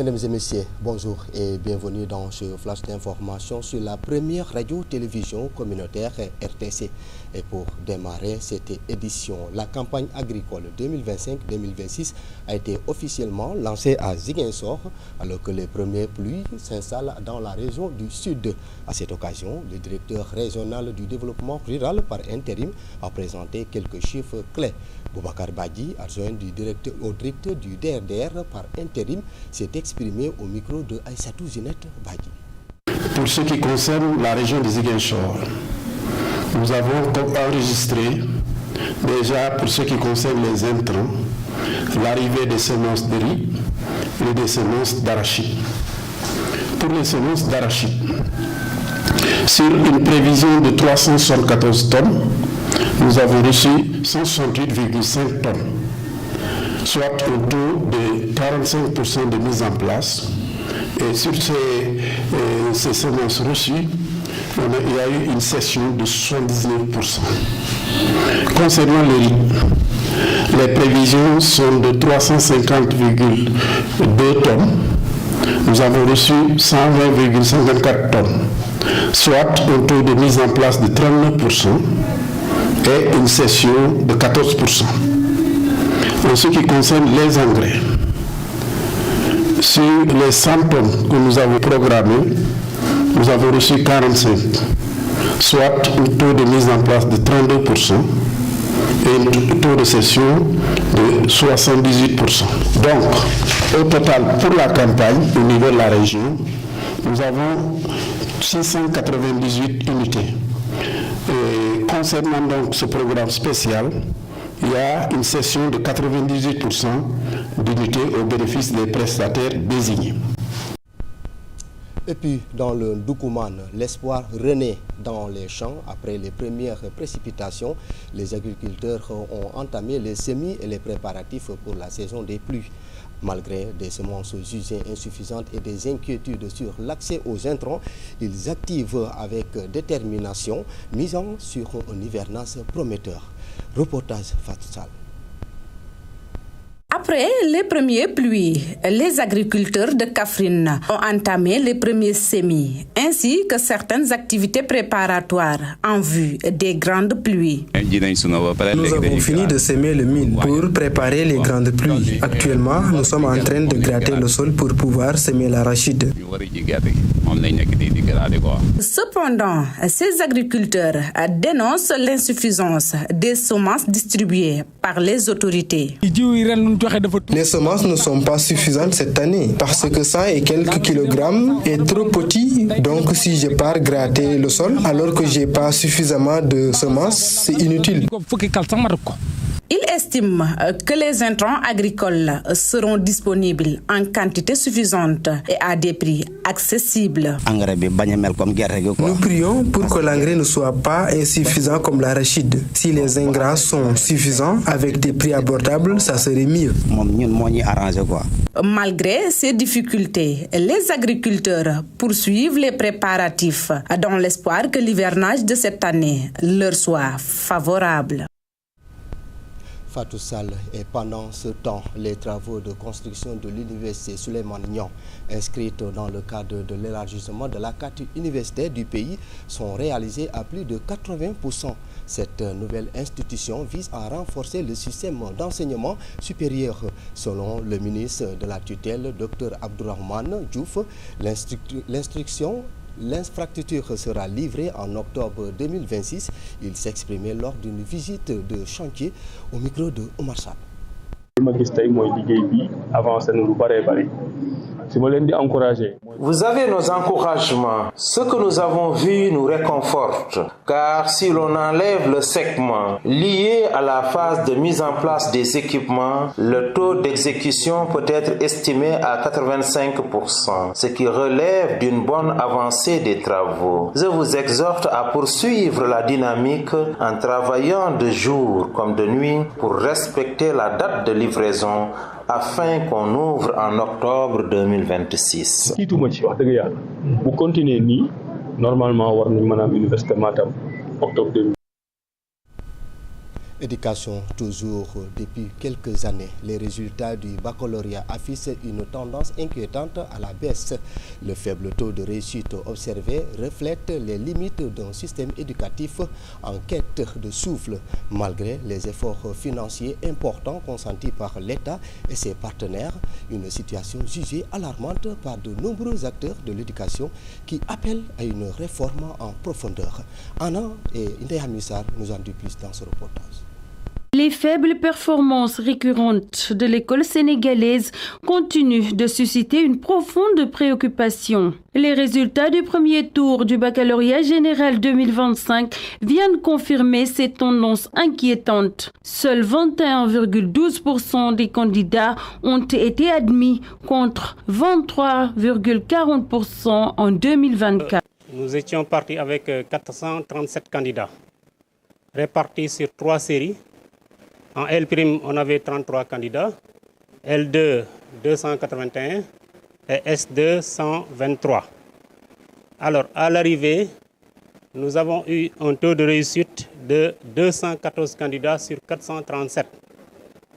Mesdames et messieurs, bonjour et bienvenue dans ce flash d'information sur la première radio-télévision communautaire RTC. Et pour démarrer cette édition, la campagne agricole 2025-2026 a été officiellement lancée à Ziguinchor alors que les premières pluies s'installent dans la région du Sud. À cette occasion, le directeur régional du développement rural par intérim a présenté quelques chiffres clés. Boubacar Badji, adjoint au directeur du DRDR par intérim, s'est exprimé au micro de Aïssatou Zinette Badji. Pour ce qui concerne la région de Ziguinchor, nous avons enregistré déjà pour ce qui concerne les intrants, l'arrivée des semences de riz et des semences d'arachide. Pour les semences d'arachide, sur une prévision de 374 tonnes, nous avons reçu 168,5 tonnes, soit au taux de 45% de mise en place. Et sur ces semences reçues, il y a eu une cession de 79%. Concernant le riz, les prévisions sont de 350,2 tonnes. Nous avons reçu 120,54 tonnes, soit un taux de mise en place de 39% et une cession de 14%. En ce qui concerne les engrais, sur les 100 tonnes que nous avons programmées, nous avons reçu 45, soit un taux de mise en place de 32% et un taux de cession de 78%. Donc, au total, pour la campagne, au niveau de la région, nous avons 698 unités. Et concernant donc ce programme spécial, il y a une cession de 98% d'unités au bénéfice des prestataires désignés. Et puis, dans le Ndoukoumane, l'espoir renaît dans les champs. Après les premières précipitations, les agriculteurs ont entamé les semis et les préparatifs pour la saison des pluies. Malgré des semences jugées insuffisantes et des inquiétudes sur l'accès aux intrants, ils activent avec détermination, misant sur un hivernage prometteur. Reportage Fatou Sall. Après les premières pluies, les agriculteurs de Kaffrine ont entamé les premiers semis, ainsi que certaines activités préparatoires en vue des grandes pluies. Nous avons fini de semer le mil pour préparer les grandes pluies. Actuellement, nous sommes en train de gratter le sol pour pouvoir semer l'arachide. Cependant, ces agriculteurs dénoncent l'insuffisance des semences distribuées par les autorités. Les semences ne sont pas suffisantes cette année parce que 100 et quelques kilogrammes est trop petit. Donc si je pars gratter le sol alors que j'ai pas suffisamment de semences, c'est inutile. Il estime que les intrants agricoles seront disponibles en quantité suffisante et à des prix accessibles. Nous prions pour que l'engrais ne soit pas insuffisant comme l'arachide. Si les ingrats sont suffisants avec des prix abordables, ça serait mieux. Malgré ces difficultés, les agriculteurs poursuivent les préparatifs dans l'espoir que l'hivernage de cette année leur soit favorable. Fatou Sall. Et pendant ce temps, les travaux de construction de l'université Souleymane Niang, inscrite dans le cadre de l'élargissement de la carte universitaire du pays, sont réalisés à plus de 80%. Cette nouvelle institution vise à renforcer le système d'enseignement supérieur. Selon le ministre de la tutelle, Dr Abdourahmane Diouf, l'infrastructure sera livrée en octobre 2026. Il s'exprimait lors d'une visite de chantier au micro de Omar Sall. Vous avez nos encouragements. Ce que nous avons vu nous réconforte, car si l'on enlève le segment lié à la phase de mise en place des équipements, le taux d'exécution peut être estimé à 85%, ce qui relève d'une bonne avancée des travaux. Je vous exhorte à poursuivre la dynamique en travaillant de jour comme de nuit pour respecter la date de livraison afin qu'on ouvre en octobre 2026. Vous continuez normalement, on va université Matam, octobre 2026. Éducation toujours. Depuis quelques années, les résultats du baccalauréat affichent une tendance inquiétante à la baisse. Le faible taux de réussite observé reflète les limites d'un système éducatif en quête de souffle, malgré les efforts financiers importants consentis par l'État et ses partenaires. Une situation jugée alarmante par de nombreux acteurs de l'éducation qui appellent à une réforme en profondeur. Anna et Ndeye Hamissar nous en disent plus dans ce reportage. Les faibles performances récurrentes de l'école sénégalaise continuent de susciter une profonde préoccupation. Les résultats du premier tour du baccalauréat général 2025 viennent confirmer ces tendances inquiétantes. Seuls 21,12% des candidats ont été admis contre 23,40% en 2024. Nous étions partis avec 437 candidats répartis sur 3 séries. En L', on avait 33 candidats, L2, 281 et S2, 123. Alors, à l'arrivée, nous avons eu un taux de réussite de 214 candidats sur 437,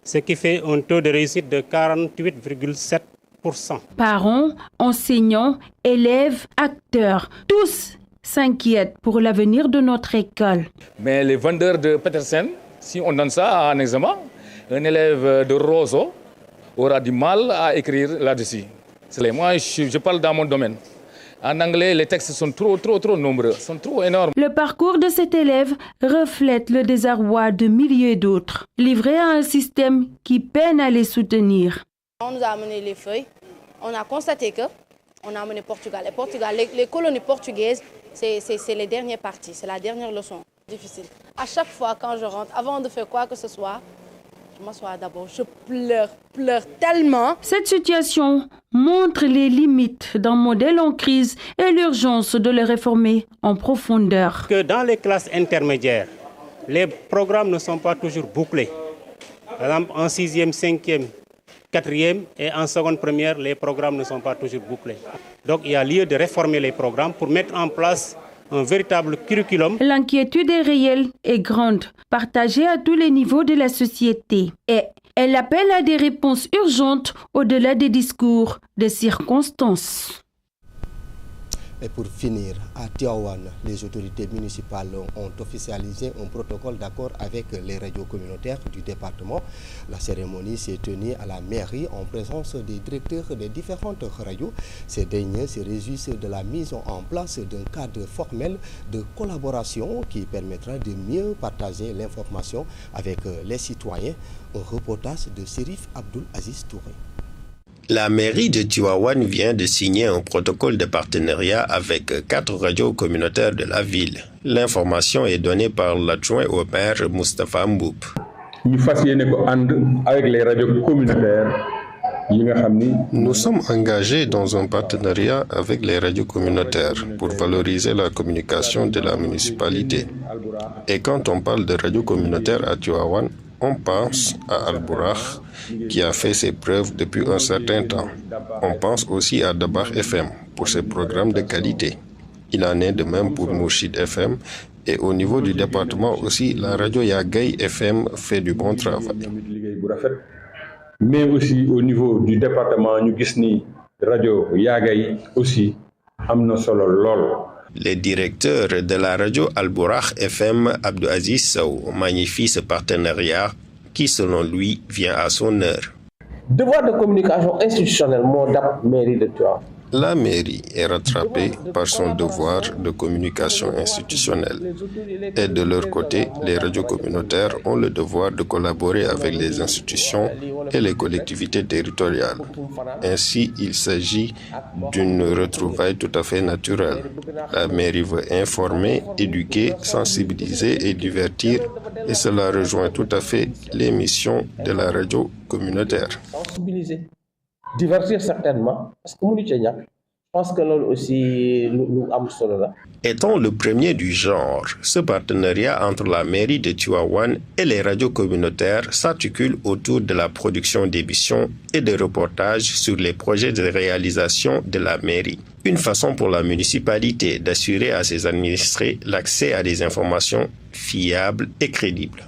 ce qui fait un taux de réussite de 48,7%. Parents, enseignants, élèves, acteurs, tous s'inquiètent pour l'avenir de notre école. Mais les vendeurs de Petersen, si on donne ça à un examen, un élève de Roseau aura du mal à écrire là-dessus. Moi, je parle dans mon domaine. En anglais, les textes sont trop nombreux, sont trop énormes. Le parcours de cet élève reflète le désarroi de milliers d'autres, livrés à un système qui peine à les soutenir. On nous a amené les feuilles. On a constaté qu'on a amené Portugal. Et Portugal, les colonies portugaises, c'est les dernières parties, c'est la dernière leçon. Difficile. À chaque fois quand je rentre, avant de faire quoi que ce soit, je m'assois d'abord, je pleure tellement. Cette situation montre les limites d'un modèle en crise et l'urgence de le réformer en profondeur. Que dans les classes intermédiaires, les programmes ne sont pas toujours bouclés. Par exemple, en 6e, 5e, 4e et en seconde première, les programmes ne sont pas toujours bouclés. Donc il y a lieu de réformer les programmes pour mettre en place un véritable curriculum. L'inquiétude est réelle et grande, partagée à tous les niveaux de la société. Et elle appelle à des réponses urgentes au-delà des discours de circonstances. Et pour finir, à Tivaouane, les autorités municipales ont officialisé un protocole d'accord avec les radios communautaires du département. La cérémonie s'est tenue à la mairie en présence des directeurs des différentes radios. Ces derniers se réjouissent de la mise en place d'un cadre formel de collaboration qui permettra de mieux partager l'information avec les citoyens. Un reportage de Serif Abdul Aziz Touré. La mairie de Tivaouane vient de signer un protocole de partenariat avec 4 radios communautaires de la ville. L'information est donnée par l'adjoint au maire Moustapha Mboup. Avec les radios communautaires, nous sommes engagés dans un partenariat avec les radios communautaires pour valoriser la communication de la municipalité. Et quand on parle de radios communautaires à Tivaouane, on pense à Al-Bouraq, qui a fait ses preuves depuis un certain temps. On pense aussi à Dabar FM pour ses programmes de qualité. Il en est de même pour Mourchid FM. Et au niveau du département aussi, la radio Yagay FM fait du bon travail. Mais aussi au niveau du département, nous avons radio Yagay aussi. Le directeur de la radio Al-Bouraq FM, Abdou Aziz Sow, magnifie ce partenariat qui, selon lui, vient à son heure. Devoir de communication institutionnelle, mairie de Tivaouane. La mairie est rattrapée par son devoir de communication institutionnelle. Et de leur côté, les radios communautaires ont le devoir de collaborer avec les institutions et les collectivités territoriales. Ainsi, il s'agit d'une retrouvaille tout à fait naturelle. La mairie veut informer, éduquer, sensibiliser et divertir, et cela rejoint tout à fait les missions de la radio communautaire. Divertir certainement, parce que je pense que là aussi, nous avons cela. Étant le premier du genre, ce partenariat entre la mairie de Tivaouane et les radios communautaires s'articule autour de la production d'émissions et de reportages sur les projets de réalisation de la mairie. Une façon pour la municipalité d'assurer à ses administrés l'accès à des informations fiables et crédibles.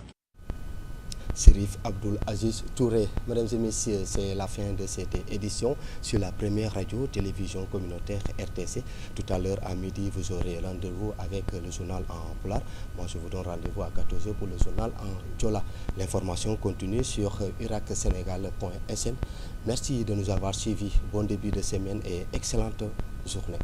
Sirif Abdoul Aziz Touré. Mesdames et messieurs, c'est la fin de cette édition sur la première radio-télévision communautaire RTC. Tout à l'heure à midi, vous aurez rendez-vous avec le journal en Pulaar. Moi, je vous donne rendez-vous à 14h pour le journal en Diola. L'information continue sur iracsenegal.sn. Merci de nous avoir suivis. Bon début de semaine et excellente journée.